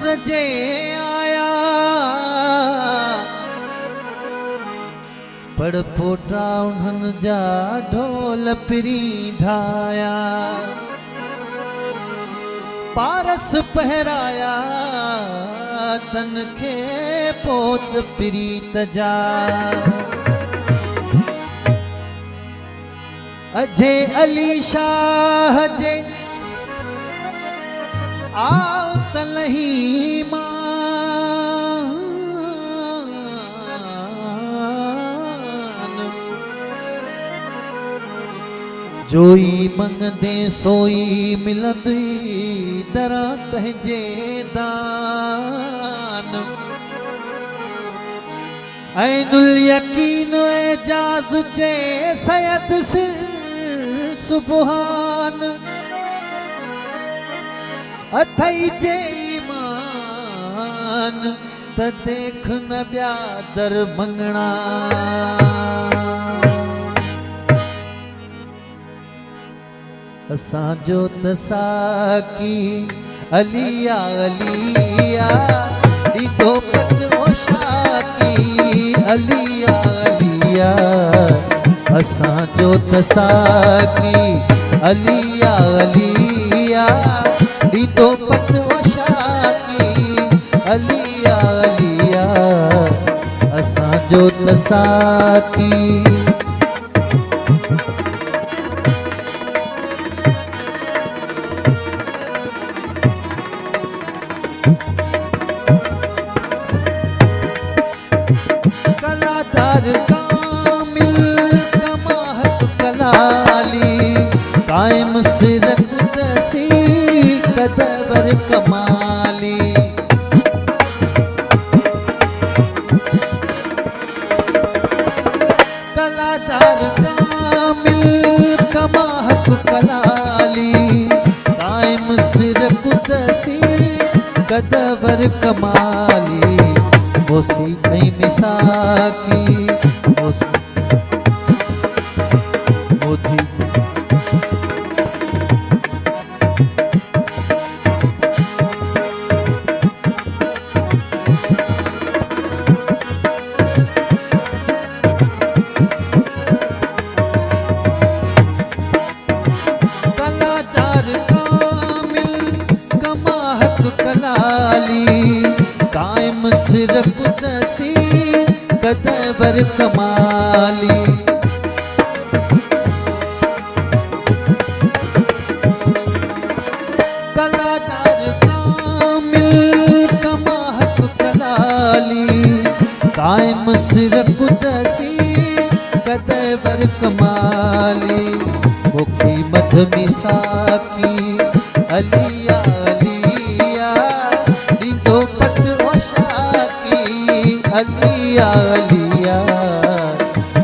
सजे आया पड़ पोटा उन्हनि जा ढोल पिरी ढाया पारस पहराया तन खे पोत प्रीत जा अजय अली शाह जे आओ तलही मान जोई मंगदे सोई मिलंदी दरा तंहिंजे दान ऐनुल यकीन एजाज जे सैयद सिर सुबहान अथई जे ईमान त देख न ॿिया दर मंगणा असांजो त साकी अलिया अलिया ॾींदो पट ओ शाकी अलिया अलिया असांजो त साकी अलिया अलिया ॾींदो पट ओ शाकी अलिया अलिया असांजो त साकी कायम सिर कुदसी कदवर कमाली कलादार कामिल कमाहक कलाली कायम सिर कुदसी कदवर कमाली मोसी कई मिसाकी मोदी कायम सिर कुदसी कदवर कमाली कलादार कामिल कमाहक कलाली कायम सिर कुदसी कदवर कमाली मुखी मधमी साकी अलिया अलिया अलिया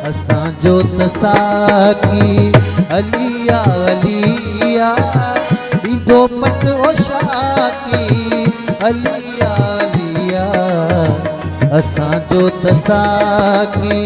असांजो त साकी अलिया अलिया ॾींदो पट ओ शाकी अलिया अलिया असांजो त साकी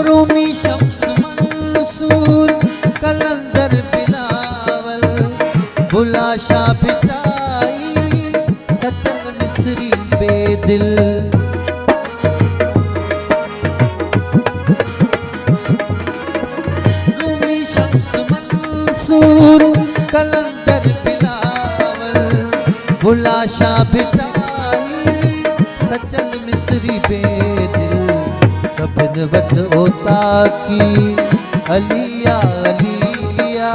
रूमी शम्स मंसूर कलंदर बिलावल बुलाशा बिटाई सतन मिस्री बेदिल रूमी शम्स मंसूर कलंदर बिलावल बुलाशा बिटाई सचल मिस्री बेदिल सभिन वट ओता की अलिया अलिया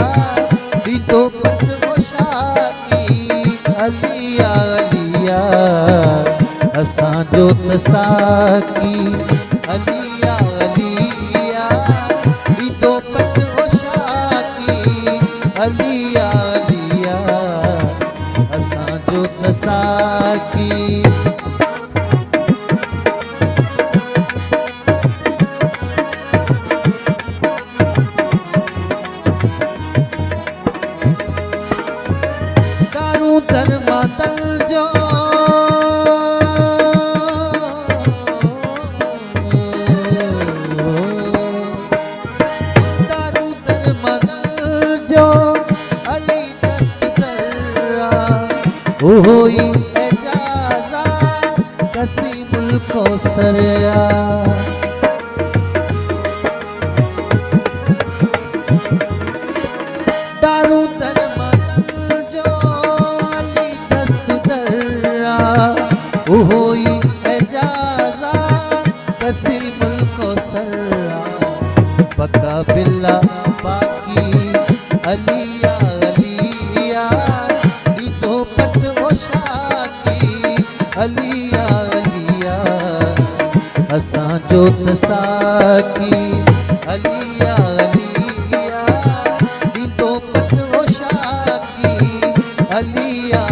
ॾींदो पट ओ शाकी अलिया अलिया असांजो त साकी अलिया अलिया ॾींदो पट ओ शाकी अलिया अलिया असांजो त साकी उहोई एजाज़ा कसीमुल कौसरिया। दारू दरमदल जो अली दस्त दर्रा उहोई एजाज़ा कसीमुल कौसरिया। बका बिल्ला बाकी अलिया अलिया दी तो पट ओशाकी अलिया अलिया असां जो तसाकी अलिया अलिया दी तो पट ओशाकी अलिया